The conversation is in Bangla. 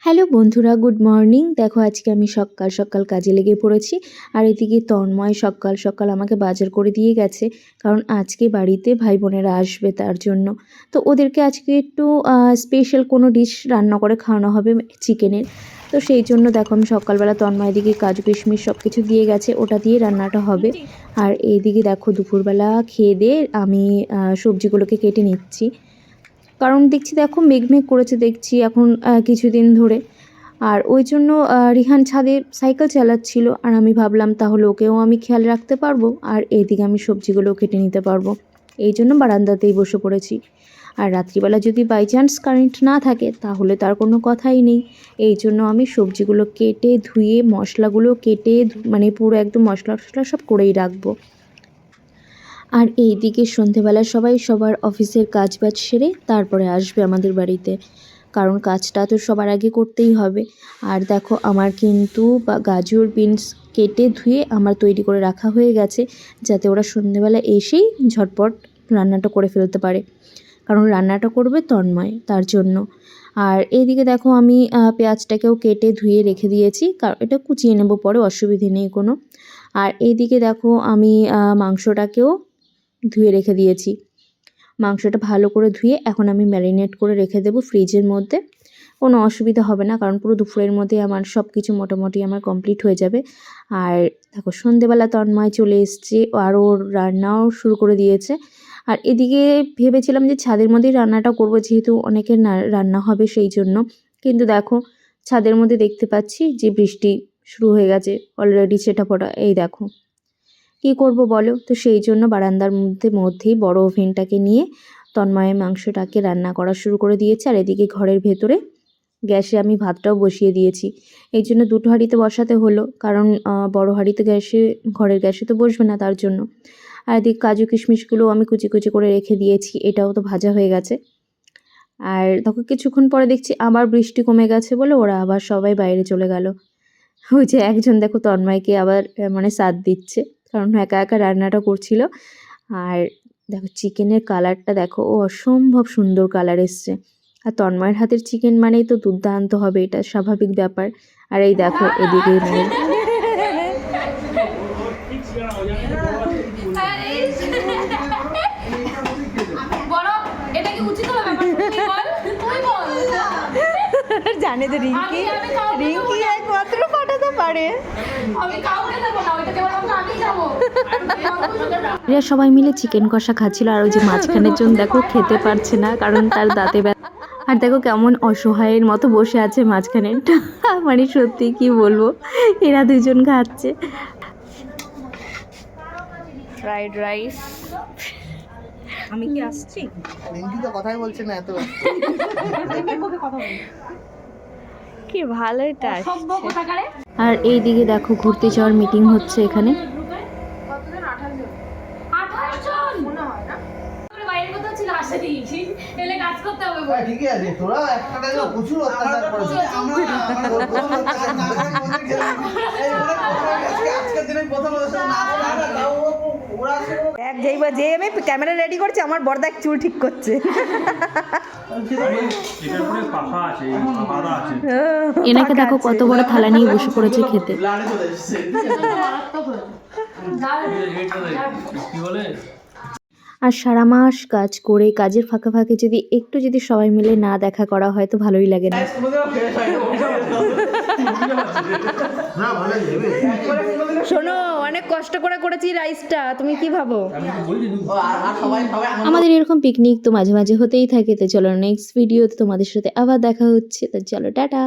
হ্যালো বন্ধুরা, গুড মর্নিং। দেখো আজকে আমি সকাল সকাল কাজে লেগে পড়েছি। আর এদিকে তন্ময় সকাল সকাল আমাকে বাজার করে দিয়ে গেছে, কারণ আজকে বাড়িতে ভাই বোনেরা আসবে তার জন্য। তো ওদেরকে আজকে একটু স্পেশাল কোনো ডিশ রান্না করে খাওয়ানো হবে, চিকেনের। তো সেই জন্য দেখো আমি সকালবেলা তন্ময় দিকে কাজু কিশমিশ সব কিছু দিয়ে গেছে, ওটা দিয়ে রান্নাটা হবে। আর এইদিকে দেখো দুপুরবেলা খেয়ে দিয়ে আমি সবজিগুলোকে কেটে নিচ্ছি, কারণ দেখছি দেখো মেঘ করেছে দেখছি এখন কিছুদিন ধরে। আর ওই জন্য রিহান ছাদে সাইকেল চালাচ্ছিল, আর আমি ভাবলাম তাহলে ওকেও আমি খেয়াল রাখতে পারবো, আর এইদিকে আমি সবজিগুলো কেটে নিতে পারবো। এই জন্য বারান্দাতেই বসে পড়েছি। আর রাত্রিবেলা যদি বাই চান্স কারেন্ট না থাকে তাহলে তার কোনো কথাই নেই। এই জন্য আমি সবজিগুলো কেটে ধুয়ে মশলাগুলো কেটে মানে পুরো একদম মশলা টশলা সব করেই রাখবো। আর এই দিকে সন্ধেবেলা সবাই সবার অফিসের কাজ বাজ সেরে তারপরে আসবে আমাদের বাড়িতে, কারণ কাজটা তো সবার আগে করতেই হবে। আর দেখো আমার কিন্তু গাজর বিনস কেটে ধুয়ে আমার তৈরি করে রাখা হয়ে গেছে, যাতে ওরা সন্ধেবেলা এসেই ঝটপট রান্নাটা করে ফেলতে পারে, কারণ রান্নাটা করবে তন্ময় তার জন্য। আর এইদিকে দেখো আমি পেঁয়াজটাকেও কেটে ধুয়ে রেখে দিয়েছি, কারণ এটা কুচিয়ে নেব পরে, অসুবিধে নেই কোনো। আর এইদিকে দেখো আমি মাংসটাকেও ধুয়ে রেখে দিয়েছি। মাংসটা ভালো করে ধুয়ে এখন আমি ম্যারিনেট করে রেখে দেবো ফ্রিজের মধ্যে। কোনো অসুবিধা হবে না, কারণ পুরো দুপুরের মধ্যে আমার সব কিছু মোটামুটি আমার কমপ্লিট হয়ে যাবে। আর দেখো সন্ধেবেলা তন্ময় চলে এসছে, আর ওর রান্নাও শুরু করে দিয়েছে। আর এদিকে ভেবেছিলাম যে ছাদের মধ্যেই রান্নাটা করবো, যেহেতু অনেকের রান্না হবে সেই জন্য। কিন্তু দেখো ছাদের মধ্যে দেখতে পাচ্ছি যে বৃষ্টি শুরু হয়ে গেছে অলরেডি, ছেটা ফোটা। এই দেখো কী করব বলো। তো সেই জন্য বারান্দার মধ্যেই বড় ওভেনটাকে নিয়ে তন্ময়ের মাংসটাকে রান্না করা শুরু করে দিয়েছে। আর এদিকে ঘরের ভেতরে গ্যাসে আমি ভাতটাও বসিয়ে দিয়েছি। এই জন্য দুটো হাঁড়িতে বসাতে হলো, কারণ বড় হাঁড়িতে ঘরের গ্যাসে তো বসবে না তার জন্য। আর এদিকে কাজু কিশমিশগুলো আমি কুচি কুচি করে রেখে দিয়েছি, এটাও তো ভাজা হয়ে গেছে। আর তখন কিছুক্ষণ পরে দেখছি আবার বৃষ্টি কমে গেছে বলে ওরা আবার সবাই বাইরে চলে গেল। ওই যে একজন দেখো তন্ময়কে আবার মানে সাথ দিচ্ছে, কারণ একা একা রান্নাটা করছিল। আর দেখো চিকেনের কালারটা দেখো, ও অসম্ভব সুন্দর কালার এসছে। আর তন্ময়ের হাতের চিকেন মানেই তো দুর্দান্ত হবে, এটা স্বাভাবিক ব্যাপার। আর এই দেখো এদিকে জানে তো রিঙ্কি একমাত্র পাঠাতে পারে। এরা সবাই মিলে চিকেন কষা খাচ্ছিল, আর ওই যে মাঝখানের জন দেখো খেতে পারছে না, কারণ তার দাঁতে ব্যথা। আর দেখো কেমন অসহায়ের মতো বসে আছে মাঝখানেরটা। মানে সত্যি কি বলবো, এরা দুজন খাচ্ছে ফ্রাইড রাইস। আমি কি আসছি? রিঙ্কি তো কথাই বলছে না, এত কি ভালো এটা। আর এই দিকে দেখো ঘুরতে যাওয়ার মিটিং হচ্ছে এখানে। ঠিকই আছে, তোরা একটা প্রচুর অত্যাচার করেছিস। যে আমি ক্যামেরা রেডি করছি, আমার বড়দা চুল ঠিক করছে। এনাকে দেখো কত বড় থালা নিয়ে বসে পড়েছে খেতে। আর সারা মাস কাজ করে কাজের ফাঁকে ফাঁকে যদি সবাই মিলে না দেখা করা হয় তো ভালোই লাগে না। শোনো, অনেক কষ্ট করে করেছি রাইসটা, তুমি কি ভাবো? আমাদের এরকম পিকনিক তো মাঝে মাঝে হতেই থাকে। তো চলো নেক্সট ভিডিওতে তোমাদের সাথে আবার দেখা হচ্ছে। তো চলো টাটা।